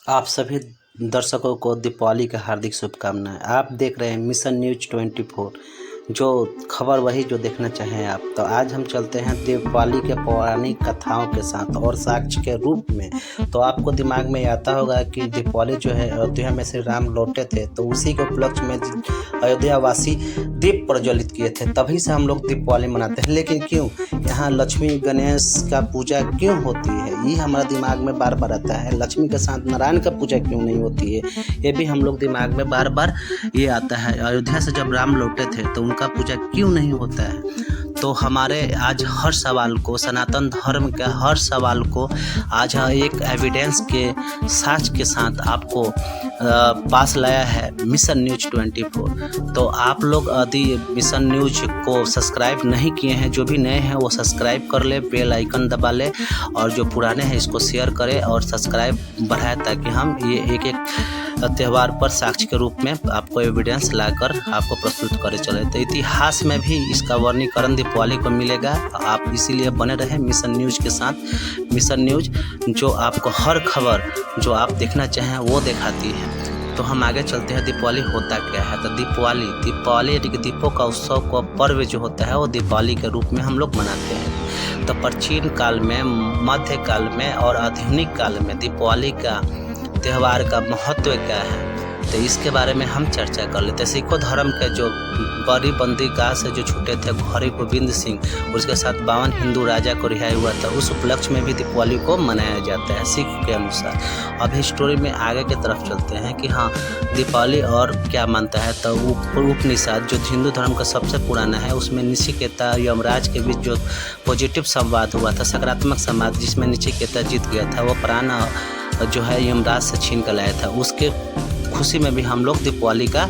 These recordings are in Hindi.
आप सभी दर्शकों को दीपावली की हार्दिक शुभकामनाएं। आप देख रहे हैं मिशन न्यूज 24, जो खबर वही जो देखना चाहें आप। तो आज हम चलते हैं दीपावली के पौराणिक कथाओं के साथ और साक्ष्य के रूप में। तो आपको दिमाग में आता होगा कि दीपावली जो है अयोध्या में श्री राम लौटे थे, तो उसी के उपलक्ष्य में अयोध्या वासी दीप प्रज्वलित किए थे, तभी से हम लोग दीपावली मनाते हैं। लेकिन क्यों यहाँ लक्ष्मी गणेश का पूजा क्यों होती है, ये हमारा दिमाग में बार बार आता है। लक्ष्मी के साथ नारायण का पूजा क्यों नहीं होती है, ये भी हम लोग दिमाग में बार बार ये आता है। अयोध्या से जब राम लौटे थे तो उनका पूजा क्यों नहीं होता है। तो हमारे आज हर सवाल को, सनातन धर्म के हर सवाल को आज एक एविडेंस के साक्ष्य के साथ आपको पास लाया है मिशन न्यूज 24। तो आप लोग यदि मिशन न्यूज को सब्सक्राइब नहीं किए हैं, जो भी नए हैं वो सब्सक्राइब कर ले, बेल आइकन दबा ले, और जो पुराने हैं इसको शेयर करें और सब्सक्राइब बढ़ाएं, ताकि हम ये एक एक त्यौहार पर साक्ष्य के रूप में आपको एविडेंस लाकर आपको प्रस्तुत करे चले। तो इतिहास में भी इसका वर्णीकरण दीपावली को मिलेगा। आप इसीलिए बने रहें मिशन न्यूज के साथ। मिशन न्यूज जो आपको हर खबर जो आप देखना चाहें वो दिखाती है। तो हम आगे चलते हैं, दीपावली होता क्या है। तो दीपावली यानी कि दीपों का उत्सव का पर्व जो होता है वो दीपावली के रूप में हम लोग मनाते हैं। तो प्राचीन काल में, मध्य काल में और आधुनिक काल में दीपावली का त्यौहार का महत्व क्या है, तो इसके बारे में हम चर्चा कर लेते हैं। सिखों धर्म के जो बड़ी बंदीगाह से जो छूटे थे हरि गोविंद सिंह, उसके साथ 52 हिंदू राजा को रिहाई हुआ था, उस उपलक्ष्य में भी दीपावली को मनाया जाता है सिख के अनुसार। अब हिस्टोरी में आगे की तरफ चलते हैं कि हाँ दीपावली और क्या मानता है। तो उपनिषद जो हिंदू धर्म का सबसे पुराना है, उसमें नचिकेता और यमराज के बीच जो पॉजिटिव संवाद हुआ था, सकारात्मक संवाद, जिसमें नचिकेता जीत गया था, वो प्राण जो है यमराज से छीन कर लाया था, उसके खुशी में भी हम लोग दीपावली का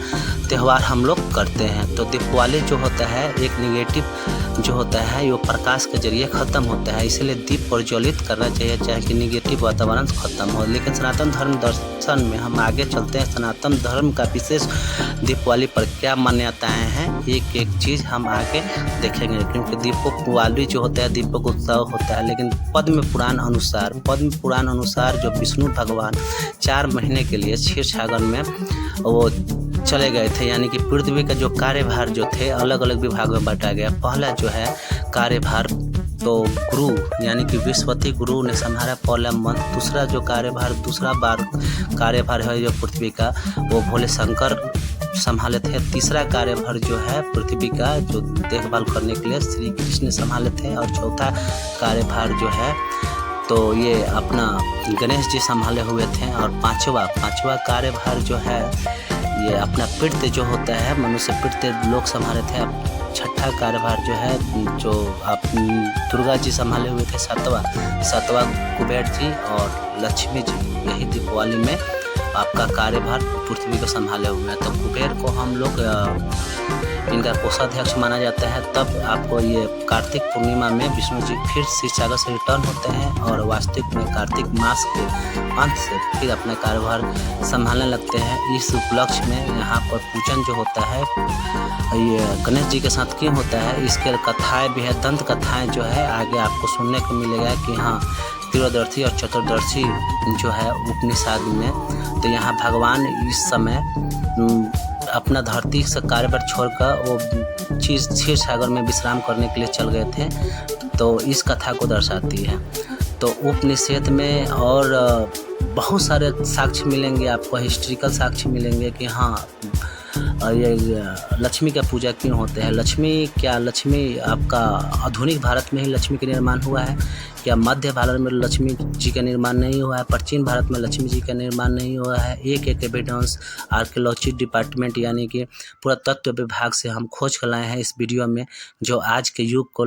त्यौहार हम लोग करते हैं। तो दीपावली जो होता है एक निगेटिव जो होता है वो प्रकाश के जरिए ख़त्म होता है, इसलिए दीप प्रज्वलित करना चाहिए, चाहे कि निगेटिव वातावरण ख़त्म हो। लेकिन सनातन धर्म दर्शन में हम आगे चलते हैं, सनातन धर्म का विशेष दीपावली पर क्या मान्यताएं हैं, एक एक चीज़ हम आगे देखेंगे। क्योंकि दीपावली जो होता है दीपक उत्सव होता है, लेकिन पद्म पुराण अनुसार जो विष्णु भगवान 4 महीने के लिए क्षीर सागर में वो चले गए थे, यानी कि पृथ्वी का जो कार्यभार जो थे अलग अलग विभाग में बांटा गया। पहला जो है कार्यभार तो गुरु यानी कि विश्ववती गुरु ने संभाला पहला मंथ। दूसरा जो कार्यभार है जो पृथ्वी का, वो भोले शंकर संभाले थे। तीसरा कार्यभार जो है पृथ्वी का जो देखभाल करने के लिए श्री कृष्ण संभाले थे। और चौथा कार्यभार जो है तो ये अपना गणेश जी संभाले हुए थे। और पांचवा कार्यभार जो है ये अपना पितृ जो होता है मनुष्य पितृ लोग संभाले थे। अब छठा कार्यभार जो है जो आप दुर्गा जी संभाले हुए थे। सातवां कुबेर जी और लक्ष्मी जी, यही दीपावली में आपका कार्यभार पृथ्वी को संभाले हुए हैं। तो कुबेर को हम लोग इनका कोषाध्यक्ष माना जाता है। तब आपको ये कार्तिक पूर्णिमा में विष्णु जी फिर क्षीर सागर से रिटर्न होते हैं और वास्तविक में कार्तिक मास के अंत से फिर अपना कार्यभार संभालने लगते हैं। इस उपलक्ष्य में यहाँ पर पूजन जो होता है ये गणेश जी के साथ क्यों होता है, इसके कथाएं भी है, दंत कथाएं जो है आगे आपको सुनने को मिलेगा कि हाँ त्रियोदशी और चतुर्दशी जो है उपनिषद में। तो यहाँ भगवान इस समय अपना धरती से कार्यभार छोड़कर वो क्षीर सागर में विश्राम करने के लिए चल गए थे। तो इस कथा को दर्शाती है। तो उपनिषद में और बहुत सारे साक्ष्य मिलेंगे आपको, हिस्ट्रिकल साक्ष्य मिलेंगे कि हाँ ये लक्ष्मी का पूजा क्यों होते हैं। लक्ष्मी आपका आधुनिक भारत में ही लक्ष्मी का निर्माण हुआ है क्या? मध्य भारत में लक्ष्मी जी का निर्माण नहीं हुआ है, प्राचीन भारत में लक्ष्मी जी का निर्माण नहीं हुआ है। एक एविडेंस आर्कियोलॉजी डिपार्टमेंट यानी कि पुरातत्व विभाग से हम खोज कर लाए हैं इस वीडियो में, जो आज के युग को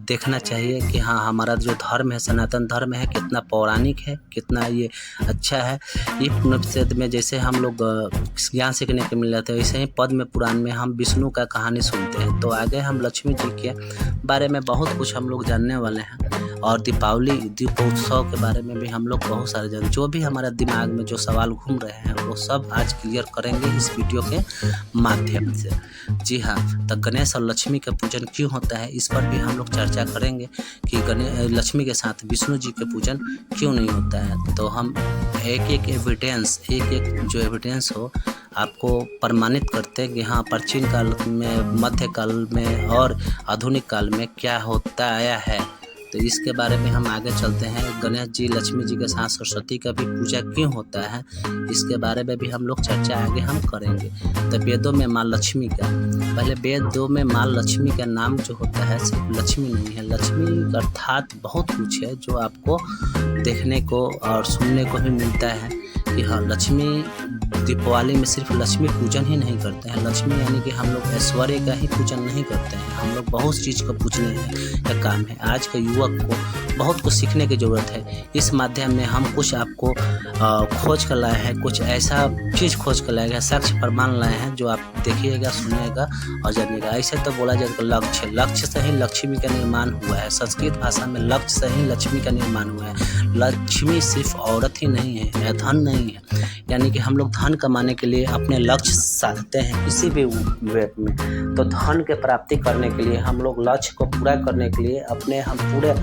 देखना चाहिए कि हाँ हमारा जो धर्म है सनातन धर्म है कितना पौराणिक है, कितना ये अच्छा है। ये उपनिषद में जैसे हम लोग ज्ञान सीखने को मिल जाते हैं, वैसे ही पद्म पुराण में हम विष्णु का कहानी सुनते हैं। तो आगे हम लक्ष्मी जी के बारे में बहुत कुछ हम लोग जानने वाले हैं, और दीपोत्सव के बारे में भी हम लोग बहुत सारे जान, जो भी हमारे दिमाग में जो सवाल घूम रहे हैं वो सब आज क्लियर करेंगे इस वीडियो के माध्यम से। जी हाँ, तो गणेश और लक्ष्मी का पूजन क्यों होता है इस पर भी हम लोग चर्चा करेंगे कि लक्ष्मी के साथ विष्णु जी का पूजन क्यों नहीं होता है। तो हम एक एक जो एविडेंस हो आपको प्रमाणित करते हैं कि हाँ प्राचीन काल में, मध्यकाल में और आधुनिक काल में क्या होता आया है। तो इसके बारे में हम आगे चलते हैं। गणेश जी, लक्ष्मी जी के साथ सरस्वती का भी पूजा क्यों होता है, इसके बारे में भी हम लोग चर्चा आगे हम करेंगे। तो वेदों में माँ लक्ष्मी का, पहले वेदों में माँ लक्ष्मी का नाम जो होता है सिर्फ लक्ष्मी नहीं है। लक्ष्मी अर्थात बहुत कुछ है जो आपको देखने को और सुनने को भी मिलता है कि हाँ लक्ष्मी, दीपावली में सिर्फ लक्ष्मी पूजन ही नहीं करते हैं। लक्ष्मी यानी कि हम लोग ऐश्वर्य का ही पूजन नहीं करते हैं, हम लोग बहुत चीज़ का पूजने का काम है। आज के युवक को बहुत कुछ सीखने की ज़रूरत है। इस माध्यम में हम कुछ आपको खोज कर लाए हैं, कुछ ऐसा चीज़ खोज कर लाए हैं, साक्ष्य प्रमाण लाए हैं जो आप देखिएगा, सुनिएगा और जानिएगा। ऐसे तो बोला जाएगा लक्ष्य से ही लक्ष्मी का निर्माण हुआ है। संस्कृत भाषा में लक्ष्य से ही लक्ष्मी का निर्माण हुआ है। लक्ष्मी सिर्फ औरत ही नहीं है या धन नहीं है, यानी कि हम लोग धन कमाने के लिए अपने लक्ष्य साधते हैं किसी भी वे में। तो धन के प्राप्ति करने के लिए हम लोग लक्ष्य को पूरा करने के लिए अपने हम पूरे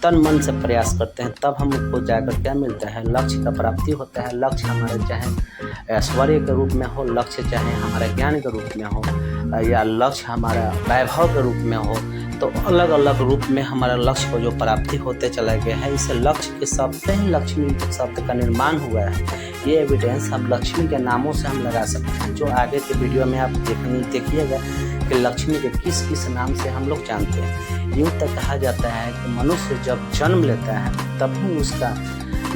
तन मन से प्रयास करते हैं, तब हमको जाकर क्या मिलता है, लक्ष्य का प्राप्ति होता है। लक्ष्य हमारे चाहे ऐश्वर्य के रूप में हो, लक्ष्य चाहे हमारे ज्ञान के रूप में हो, या लक्ष्य हमारा वैभव के रूप में हो, तो अलग अलग रूप में हमारा लक्ष्य को जो प्राप्ति होते चला गया है, इसे लक्ष्य के शब्द से ही लक्ष्मी शब्द का निर्माण हुआ है। ये एविडेंस हम लक्ष्मी के नामों से हम लगा सकते हैं, जो आगे के वीडियो में आप देखिएगा कि लक्ष्मी के किस किस नाम से हम लोग जानते हैं। यूँ तक कहा जाता है कि मनुष्य जब जन्म लेता है तभी उसका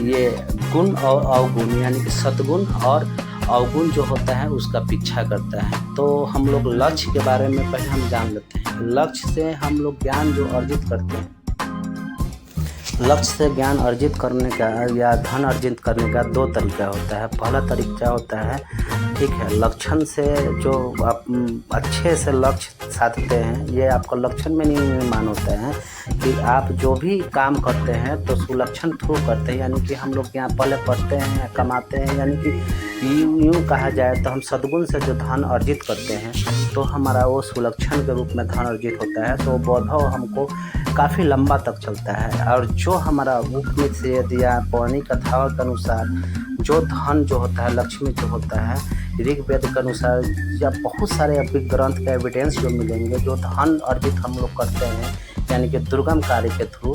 ये गुण और अवगुण यानी कि सद्गुण और अवगुण जो होता है उसका पीछा करता है। तो हम लोग लक्ष्य के बारे में पहले हम जान लेते हैं। लक्ष्य से हम लोग ज्ञान जो अर्जित करते हैं, लक्ष्य से ज्ञान अर्जित करने का या धन अर्जित करने का दो तरीका होता है। पहला तरीका होता है, ठीक है, लक्षण से जो आप अच्छे से लक्ष्य साधते हैं, ये आपका लक्षण में नहीं निर्माण होता है कि आप जो भी काम करते हैं तो सुलक्षण थ्रू करते हैं, यानी कि हम लोग यहाँ पहले पढ़ते हैं या कमाते हैं, यानी कि यूँ कहा जाए तो हम सद्गुण से जो धन अर्जित करते हैं तो हमारा वो सुलक्षण के रूप में धन अर्जित होता है। तो वैभव हमको काफ़ी लंबा तक चलता है। और जो हमारा उपनिषद से या पौराणिक कथाओं के अनुसार जो धन जो होता है, लक्ष्मी जो होता है, ऋग्वेद के अनुसार या बहुत सारे अभी ग्रंथ का एविडेंस जो मिलेंगे, जो धन अर्जित हम लोग करते हैं यानी कि दुर्गम कार्य के थ्रू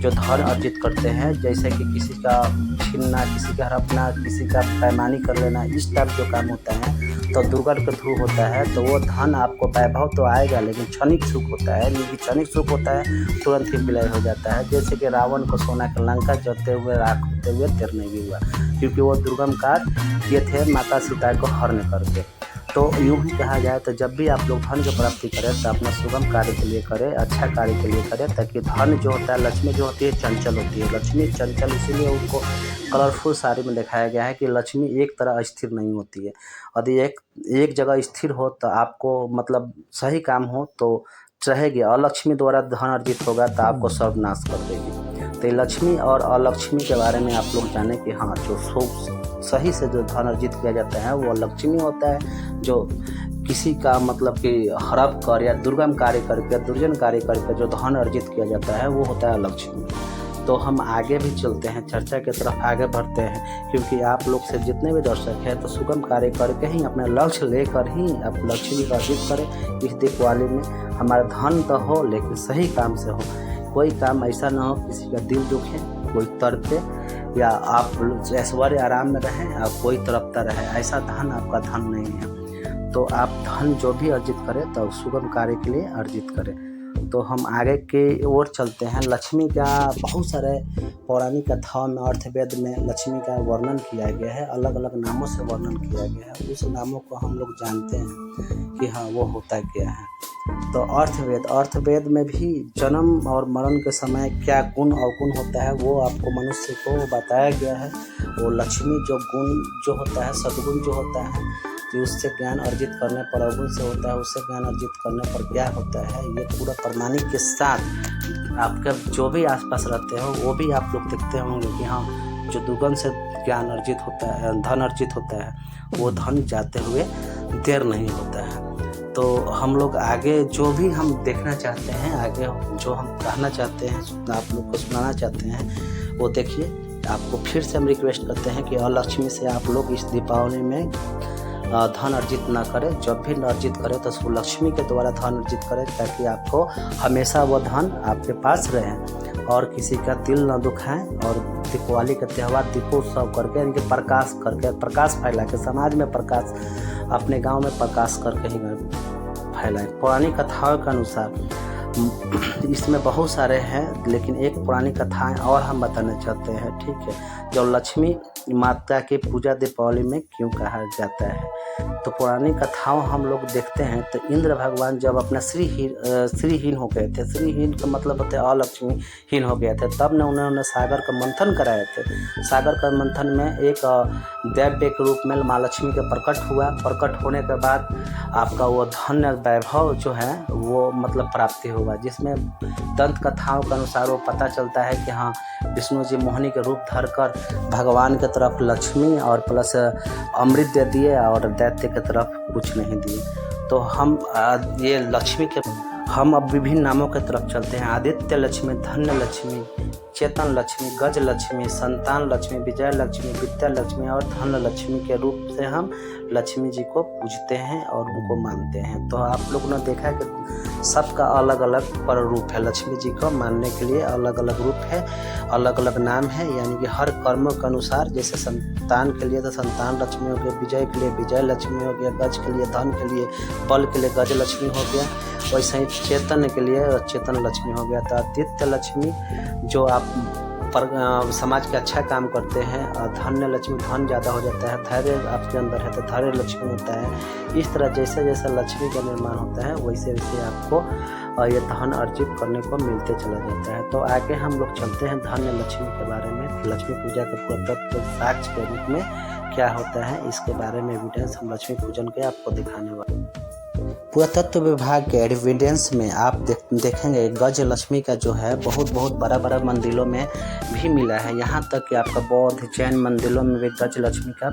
जो धन अर्जित करते हैं, जैसे कि किसी का छीनना, किसी का हड़पना, किसी का पैमानी कर लेना, इस टाइप जो काम होता है तो दुर्गम के थ्रू होता है। तो वो धन आपको वैभव तो आएगा लेकिन क्षणिक सुख होता है, लेकिन क्षणिक सुख होता है तुरंत ही विलय हो जाता है। जैसे कि रावण को सोना का लंका जलते हुए राख होते हुए देर नहीं हुआ, क्योंकि वो दुर्गम कार्य किए थे माता सीता को हरण करके। तो यूँ ही कहा जाए तो जब भी आप लोग धन की प्राप्ति करें तो अपना सुगम कार्य के लिए करें, अच्छा कार्य के लिए करें, ताकि धन जो होता है, लक्ष्मी जो होती है चंचल होती है। लक्ष्मी चंचल इसीलिए उनको कलरफुल साड़ी में दिखाया गया है कि लक्ष्मी एक तरह स्थिर नहीं होती है। यदि एक जगह स्थिर हो तो आपको मतलब सही काम हो तो रहेगी, अलक्ष्मी द्वारा धन अर्जित होगा तो आपको सर्वनाश कर देगी। तो लक्ष्मी और अलक्ष्मी के बारे में आप लोग जाने कि हाँ, जो सही से जो धन अर्जित किया जाता है वो लक्ष्मी होता है। जो किसी का मतलब कि हड़प कर या दुर्गम कार्य करके, दुर्जन कार्य करके जो धन अर्जित किया जाता है वो होता है लक्ष्मी। तो हम आगे भी चलते हैं, चर्चा की तरफ आगे बढ़ते हैं, क्योंकि आप लोग से जितने भी दर्शक हैं तो सुगम कार्य करके ही अपने लक्ष्य लेकर ही आप लक्ष्मी का अर्जित करें। इस दीपावली में हमारा धन तो हो लेकिन सही काम से हो। कोई काम ऐसा ना हो किसी का दिल दुखे, कोई तड़पे, या आप ऐश्वर्य आराम में रहें और कोई तड़पता रहे, ऐसा धन आपका धन नहीं है। तो आप धन जो भी अर्जित करें तो सुगम कार्य के लिए अर्जित करें। तो हम आगे के ओर चलते हैं। लक्ष्मी का बहुत सारे पौराणिक कथाओं में, अर्थवेद में लक्ष्मी का वर्णन किया गया है, अलग अलग नामों से वर्णन किया गया है। उस नामों को हम लोग जानते हैं कि हाँ वो होता क्या है। तो अर्थवेद में भी जन्म और मरण के समय क्या गुण अवगुण होता है वो आपको मनुष्य को बताया गया है। वो लक्ष्मी जो गुण जो होता है, सद्गुण जो होता है, कि उससे ज्ञान अर्जित करने पर, अवगुण से होता है उससे ज्ञान अर्जित करने पर क्या होता है, ये पूरा प्रमाणिक के साथ आपके जो भी आसपास रहते हो वो भी आप लोग देखते होंगे कि हाँ, जो दुगन से ज्ञान अर्जित होता है, धन अर्जित होता है, वो धन जाते हुए देर नहीं होता है। तो हम लोग आगे जो भी हम देखना चाहते हैं, आगे जो हम कहना चाहते हैं, आप लोग को सुनाना चाहते हैं, वो देखिए आपको फिर से हम रिक्वेस्ट करते हैं कि अलक्ष्मी से आप लोग इस दीपावली में धन अर्जित ना करें। जब भी अर्जित करें तो सुलक्ष्मी के द्वारा धन अर्जित करें, ताकि आपको हमेशा वो धन आपके पास रहे और किसी का दिल न दुखाएं। और दीपावली का त्यौहार दीपोत्सव करके, यानी कि प्रकाश करके, प्रकाश फैला के, समाज में प्रकाश, अपने गांव में प्रकाश करके ही फैलाएं। पुरानी कथाओं के अनुसार इसमें बहुत सारे हैं, लेकिन एक पुरानी कथाएं और हम बताना चाहते हैं, ठीक है, जो लक्ष्मी माता की पूजा दीपावली में क्यों कहा जाता है। तो पुरानी कथाओं हम लोग देखते हैं तो इंद्र भगवान जब अपना श्रीहीन हो गए थे, श्रीहीन का मतलब होता है अलक्ष्मीहीन हो गए थे, तब ने उन्होंने सागर का मंथन कराए थे। सागर का मंथन में एक दैव्य के रूप में माँ लक्ष्मी का प्रकट हुआ। प्रकट होने के बाद आपका वो धन्य वैभव जो है वो मतलब प्राप्ति हुआ, जिसमें दंत कथाओं के अनुसार वो पता चलता है कि हाँ, विष्णु जी मोहिनी के रूप धरकर भगवान की तरफ लक्ष्मी और प्लस अमृत दे दिए और दैत्य की तरफ कुछ नहीं दिए। तो हम ये लक्ष्मी के हम अब विभिन्न नामों की तरफ चलते हैं। आदित्य लक्ष्मी, धन्य लक्ष्मी, चेतन लक्ष्मी, गज लक्ष्मी, संतान लक्ष्मी, विजय लक्ष्मी, विद्या लक्ष्मी और धन लक्ष्मी के रूप से हम लक्ष्मी जी को पूजते हैं और उनको मानते हैं। तो आप लोगों ने देखा है कि सबका अलग अलग स्वरूप है। लक्ष्मी जी को मानने के लिए अलग अलग रूप है, अलग अलग नाम है, यानी कि हर कर्मों के अनुसार। जैसे संतान के लिए तो संतान लक्ष्मी हो गया, विजय के लिए विजय लक्ष्मी हो गया, गज के लिए धन के लिए, बल के लिए गज लक्ष्मी हो गया, वैसे ही चेतन के लिए चेतन लक्ष्मी हो गया। तो आदित्य लक्ष्मी जो आप समाज के अच्छा काम करते हैं, धन्य लक्ष्मी धन ज़्यादा हो जाता है, धैर्य आपके अंदर है तो धैर्य लक्ष्मी होता है। इस तरह जैसे जैसे लक्ष्मी का निर्माण होता है वैसे वैसे आपको ये धन अर्जित करने को मिलते चला जाता है। तो आगे हम लोग चलते हैं धन्य लक्ष्मी के बारे में। लक्ष्मी पूजा के पुरातत्व साक्ष्य के रूप में क्या होता है, इसके बारे में एविडेंस हम लक्ष्मी पूजन के आपको दिखाने वाले। पुरातत्व विभाग के एविडेंस में आप देखेंगे गज लक्ष्मी का जो है बहुत बड़ा मंदिरों में भी मिला है। यहाँ तक कि आपका बौद्ध जैन मंदिरों में भी गज लक्ष्मी का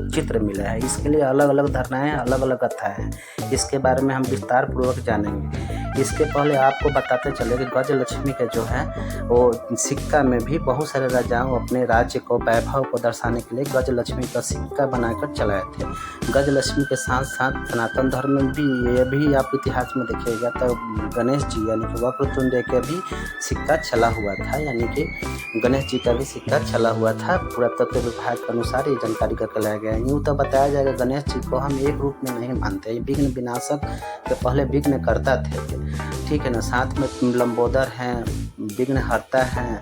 चित्र मिला है। इसके लिए अलग अलग धारणाएं, अलग अलग कथाएं हैं। इसके बारे में हम विस्तार पूर्वक जानेंगे। इसके पहले आपको बताते चले कि गज लक्ष्मी का जो है वो सिक्का में भी बहुत सारे राजाओं अपने राज्य को, वैभव को दर्शाने के लिए गज लक्ष्मी का सिक्का बनाकर चलाए थे। गज लक्ष्मी के साथ साथ सनातन धर्म में भी ये भी आप इतिहास में देखिएगा तो गणेश जी यानी कि वक्रतुंड के भी सिक्का चला हुआ था, यानी कि गणेश जी का भी सिक्का चला हुआ था। पुरातत्व विभाग के अनुसार ये जानकारी करके लाया गया है। यूँ तो बताया जाएगा गणेश जी को हम एक रूप में नहीं मानते, विघ्न विनाशक के पहले विघ्न करता थे, ठीक है ना। साथ में लंबोदर हैं, विघ्न हरता हैं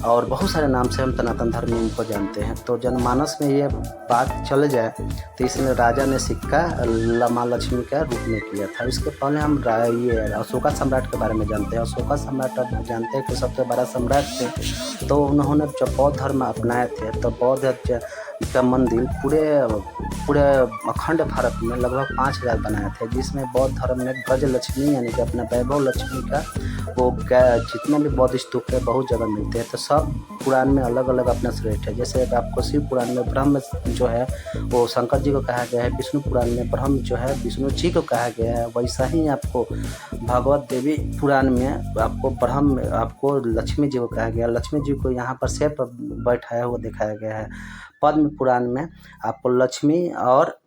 और बहुत सारे नाम से हम सनातन धर्म में इनको जानते हैं। तो जनमानस में ये बात चल जाए तो इसलिए राजा ने सिक्का माँ लक्ष्मी का रूप में किया था। इसके पहले हम ये अशोका सम्राट के बारे में जानते हैं। अशोका सम्राट आप जानते हैं कि सबसे बड़ा सम्राट थे। तो उन्होंने जब बौद्ध धर्म अपनाए थे तो बौद्ध का मंदिर पूरे अखंड भारत में लगभग 5000 बनाए थे, जिसमें बौद्ध धर्म में गज लक्ष्मी यानी कि अपना वैभव लक्ष्मी का वो जितने भी बौद्ध स्तूप है बहुत जगह मिलते हैं। तो सब पुराण में अलग अलग अपना श्रेष्ठ है। जैसे आपको शिव पुराण में ब्रह्म जो है वो शंकर जी को कहा गया है, विष्णु पुराण में ब्रह्म जो है विष्णु जी को कहा गया है। वैसा ही आपको भगवत देवी पुराण में आपको ब्रह्म आपको लक्ष्मी जी को कहा गया। लक्ष्मी जी को यहाँ पर शेर पर बैठाया हुआ दिखाया गया है। पद्म पुराण में आपको लक्ष्मी और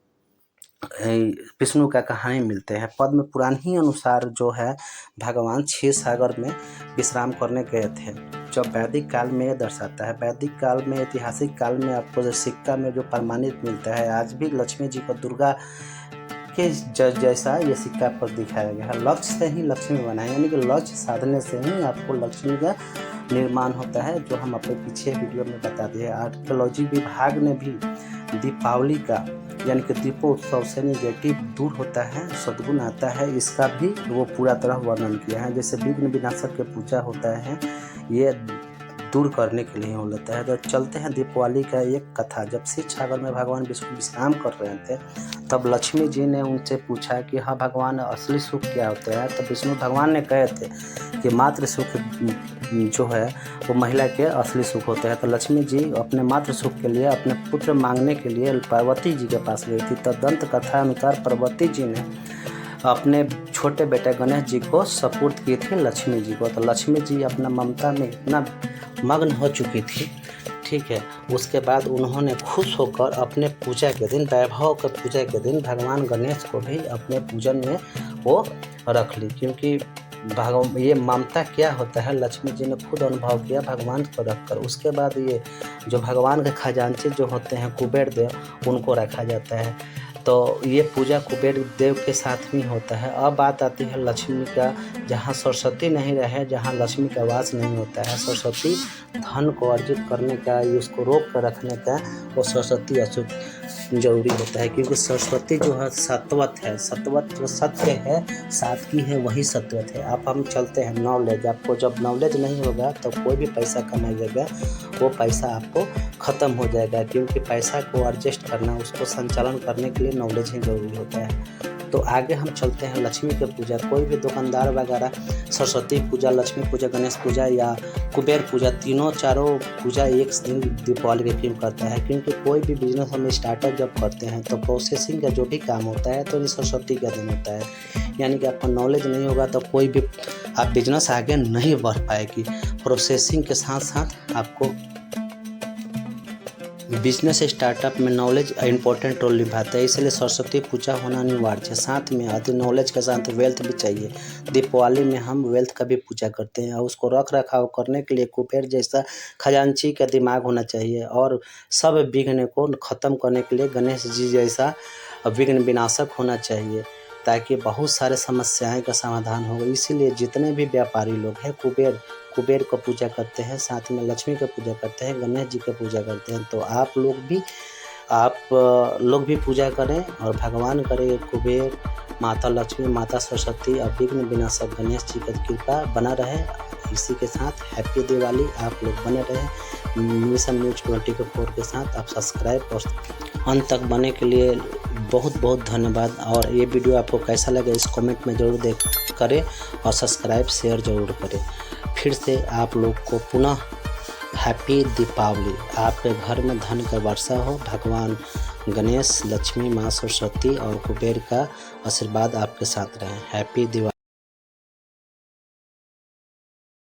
विष्णु का कहानी मिलते हैं। पद्म पुराण ही अनुसार जो है भगवान क्षीर सागर में विश्राम करने गए थे। जब वैदिक काल में ये दर्शाता है, वैदिक काल में, ऐतिहासिक काल में आपको जो सिक्का में जो प्रमाणित मिलता है, आज भी लक्ष्मी जी को दुर्गा के जैसा ये सिक्का पर दिखाया गया है। लक्ष्य से ही लक्ष्मी बनाए, यानी कि लक्ष्य साधने से ही आपको लक्ष्मी का निर्माण होता है, जो हम अपने पीछे वीडियो में बता दिए। आर्कियोलॉजी विभाग ने भी दीपावली का यानी कि दीपोत्सव से नेगेटिव दूर होता है, सद्गुण आता है, इसका भी वो पूरा तरह वर्णन किया है। जैसे विघ्न विनाशक की पूजा होता है, ये दूर करने के लिए हो लेता है। तो चलते हैं दीपावली का एक कथा। जब क्षीर सागर में भगवान विष्णु विश्राम कर रहे थे तब लक्ष्मी जी ने उनसे पूछा कि हाँ भगवान असली सुख क्या होता है। तो विष्णु भगवान ने कहे थे कि मातृ सुख जो है वो महिला के असली सुख होते हैं। तो लक्ष्मी जी अपने मातृ सुख के लिए अपने पुत्र मांगने के लिए पार्वती जी के पास गई थी। तो दंत कथा अनुसार पार्वती जी ने अपने छोटे बेटे गणेश जी को सपुर्द की थी लक्ष्मी जी को। तो लक्ष्मी जी अपना ममता में इतना मग्न हो चुकी थी, ठीक है। उसके बाद उन्होंने खुश होकर अपने पूजा के दिन, वैभव के पूजा के दिन भगवान गणेश को भी अपने पूजन में वो रख ली, क्योंकि ये ममता क्या होता है लक्ष्मी जी ने खुद अनुभव किया भगवान को रखकर। उसके बाद ये जो भगवान के खजांची जो होते हैं कुबेर देव, उनको रखा जाता है। तो ये पूजा कुबेर देव के साथ में होता है। अब बात आती है लक्ष्मी का, जहाँ सरस्वती नहीं रहे, जहाँ लक्ष्मी का वास नहीं होता है, सरस्वती धन को अर्जित करने का, उसको रोक कर रखने का, वो सरस्वती अशुभ जरूरी होता है, क्योंकि सरस्वती जो है सत्वत है, सत्वत जो सत्य है, सात्विकी है, वही सत्वत है। अब हम चलते हैं नॉलेज। आपको जब नॉलेज नहीं होगा तो कोई भी पैसा कमाइएगा वो पैसा आपको ख़त्म हो जाएगा, क्योंकि पैसा को एडजस्ट करना, उसको संचालन करने के लिए नॉलेज ही ज़रूरी होता है। तो आगे हम चलते हैं लक्ष्मी के पूजा। कोई भी दुकानदार वगैरह सरस्वती पूजा, लक्ष्मी पूजा, गणेश पूजा या कुबेर पूजा, तीनों चारों पूजा एक दिन दीपावली के दिन करता है, क्योंकि कोई भी बिजनेस हम स्टार्टअप जब करते हैं तो प्रोसेसिंग का जो भी काम होता है तो ये सरस्वती का दिन होता है। यानी कि आपको नॉलेज नहीं होगा तो कोई भी आप बिजनेस आगे नहीं बढ़ पाएगी। प्रोसेसिंग के साथ साथ आपको बिजनेस स्टार्टअप में नॉलेज इम्पोर्टेंट रोल निभाता है, इसलिए सरस्वती पूजा होना अनिवार्य है। साथ में अधिक नॉलेज के साथ वेल्थ भी चाहिए। दीपावली में हम वेल्थ का भी पूजा करते हैं और उसको रख रखाव करने के लिए कुबेर जैसा खजांची का दिमाग होना चाहिए, और सब विघ्न को ख़त्म करने के लिए गणेश जी जैसा विघ्न विनाशक होना चाहिए, ताकि बहुत सारे समस्याएं का समाधान हो। इसीलिए जितने भी व्यापारी लोग हैं कुबेर को पूजा करते हैं, साथ में लक्ष्मी का पूजा करते हैं, गणेश जी का पूजा करते हैं। तो आप लोग भी पूजा करें और भगवान करें कुबेर, माता लक्ष्मी, माता सरस्वती और विघ्न विनाशक गणेश जी की कृपा बना रहे। इसी के साथ हैप्पी दिवाली। आप लोग बने रहें मिशन न्यूज़ 24 के साथ। आप सब्सक्राइब और अंत तक बने के लिए बहुत बहुत धन्यवाद। और ये वीडियो आपको कैसा लगे इस कमेंट में ज़रूर करें और सब्सक्राइब शेयर ज़रूर करें। फिर से आप लोग को पुनः हैप्पी दीपावली। आपके घर में धन का वर्षा हो, भगवान गणेश, लक्ष्मी, माँ सरस्वती और कुबेर का आशीर्वाद आपके साथ रहे। हैप्पी दिवाली।